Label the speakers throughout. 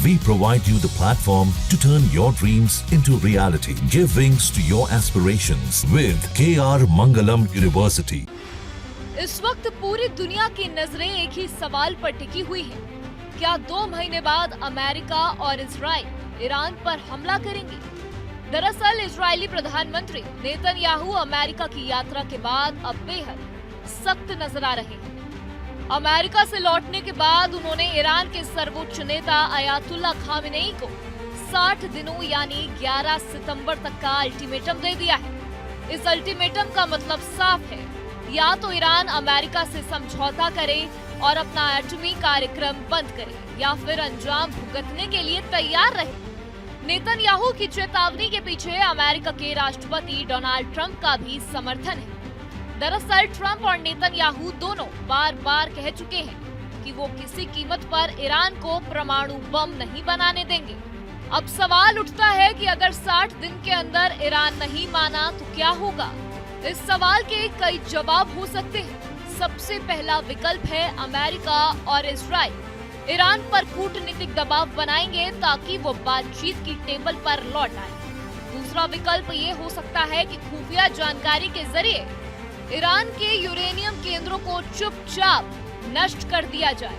Speaker 1: We provide you the platform to turn your dreams into reality. Give wings to your aspirations with KR Mangalam University.
Speaker 2: इस वक्त पूरी दुनिया की नजरें एक ही सवाल पर टिकी हुई हैं। क्या 2 महीने बाद अमेरिका और इजराइल ईरान पर हमला करेंगे? दरअसल इजरायली प्रधानमंत्री नेतन्याहू अमेरिका की यात्रा के बाद अब बेहद सख्त नजर आ रहे हैं। अमेरिका से लौटने के बाद उन्होंने ईरान के सर्वोच्च नेता अयातुल्ला खामेनेई को 60 दिनों यानी 11 सितंबर तक का अल्टीमेटम दे दिया है। इस अल्टीमेटम का मतलब साफ है, या तो ईरान अमेरिका से समझौता करे और अपना एटमी कार्यक्रम बंद करे, या फिर अंजाम भुगतने के लिए तैयार रहे। नेतन्याहू की चेतावनी के पीछे अमेरिका के राष्ट्रपति डोनाल्ड ट्रंप का भी समर्थन है। दरअसल ट्रंप और नेतन्याहू दोनों बार बार कह चुके हैं कि वो किसी कीमत पर ईरान को परमाणु बम नहीं बनाने देंगे। अब सवाल उठता है कि अगर 60 दिन के अंदर ईरान नहीं माना तो क्या होगा? इस सवाल के कई जवाब हो सकते हैं। सबसे पहला विकल्प है अमेरिका और इजराइल ईरान पर कूटनीतिक दबाव बनाएंगे ताकि वो बातचीत की टेबल पर लौट आए। दूसरा विकल्प ये हो सकता है कि खुफिया जानकारी के जरिए ईरान के यूरेनियम केंद्रों को चुपचाप नष्ट कर दिया जाए।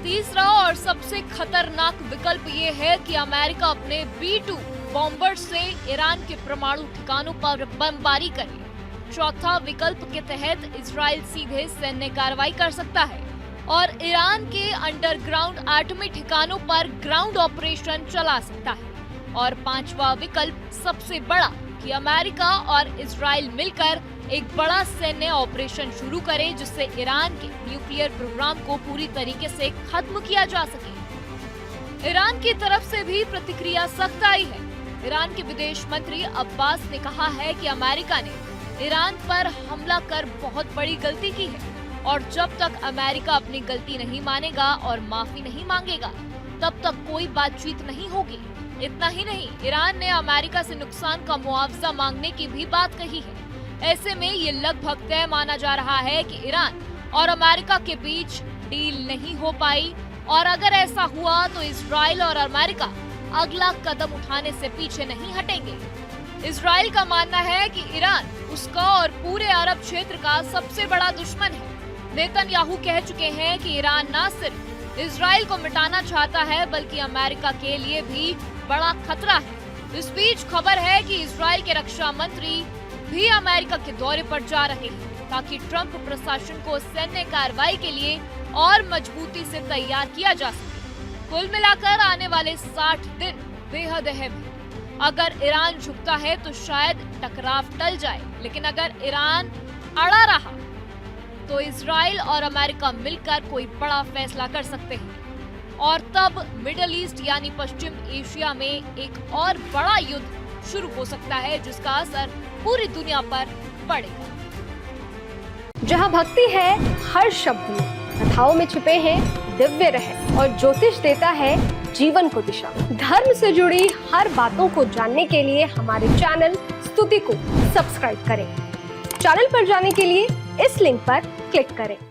Speaker 2: तीसरा और सबसे खतरनाक विकल्प ये है कि अमेरिका अपने B-2 बॉम्बर से ईरान के परमाणु ठिकानों पर बमबारी करे। चौथा विकल्प के तहत इजराइल सीधे सैन्य कार्रवाई कर सकता है और ईरान के अंडरग्राउंड एटमी ठिकानों पर ग्राउंड ऑपरेशन चला सकता है। और पांचवा विकल्प सबसे बड़ा कि अमेरिका और इजराइल मिलकर एक बड़ा सैन्य ऑपरेशन शुरू करे जिससे ईरान के न्यूक्लियर प्रोग्राम को पूरी तरीके से खत्म किया जा सके। ईरान की तरफ से भी प्रतिक्रिया सख्त आई है। ईरान के विदेश मंत्री अब्बास ने कहा है कि अमेरिका ने ईरान पर हमला कर बहुत बड़ी गलती की है और जब तक अमेरिका अपनी गलती नहीं मानेगा और माफी नहीं मांगेगा तब तक कोई बातचीत नहीं होगी। इतना ही नहीं, ईरान ने अमेरिका से नुकसान का मुआवजा मांगने की भी बात कही है। ऐसे में ये लगभग तय माना जा रहा है कि ईरान और अमेरिका के बीच डील नहीं हो पाई और अगर ऐसा हुआ तो इजराइल और अमेरिका अगला कदम उठाने से पीछे नहीं हटेंगे। इजराइल का मानना है कि ईरान उसका और पूरे अरब क्षेत्र का सबसे बड़ा दुश्मन है। नेतन्याहू कह चुके हैं कि ईरान न सिर्फ इजराइल को मिटाना चाहता है बल्कि अमेरिका के लिए भी बड़ा खतरा है। इस बीच खबर है कि इजराइल के रक्षा मंत्री भी अमेरिका के दौरे पर जा रहे हैं ताकि ट्रंप प्रशासन को सैन्य कार्रवाई के लिए और मजबूती से तैयार किया जा सके। कुल मिलाकर आने वाले 60 दिन बेहद अहम है। अगर ईरान झुकता है तो शायद टकराव टल जाए, लेकिन अगर ईरान अड़ा रहा तो इजराइल और अमेरिका मिलकर कोई बड़ा फैसला कर सकते हैं और तब मिडिल ईस्ट यानी पश्चिम एशिया में एक और बड़ा युद्ध शुरू हो सकता है जिसका असर पूरी दुनिया पर पड़ेगा।
Speaker 3: जहां भक्ति है हर शब्द में, कथाओं में छुपे हैं दिव्य रहस्य और ज्योतिष देता है जीवन को दिशा। धर्म से जुड़ी हर बातों को जानने के लिए हमारे चैनल स्तुति को सब्सक्राइब करें। चैनल पर जाने के लिए इस लिंक पर क्लिक करें।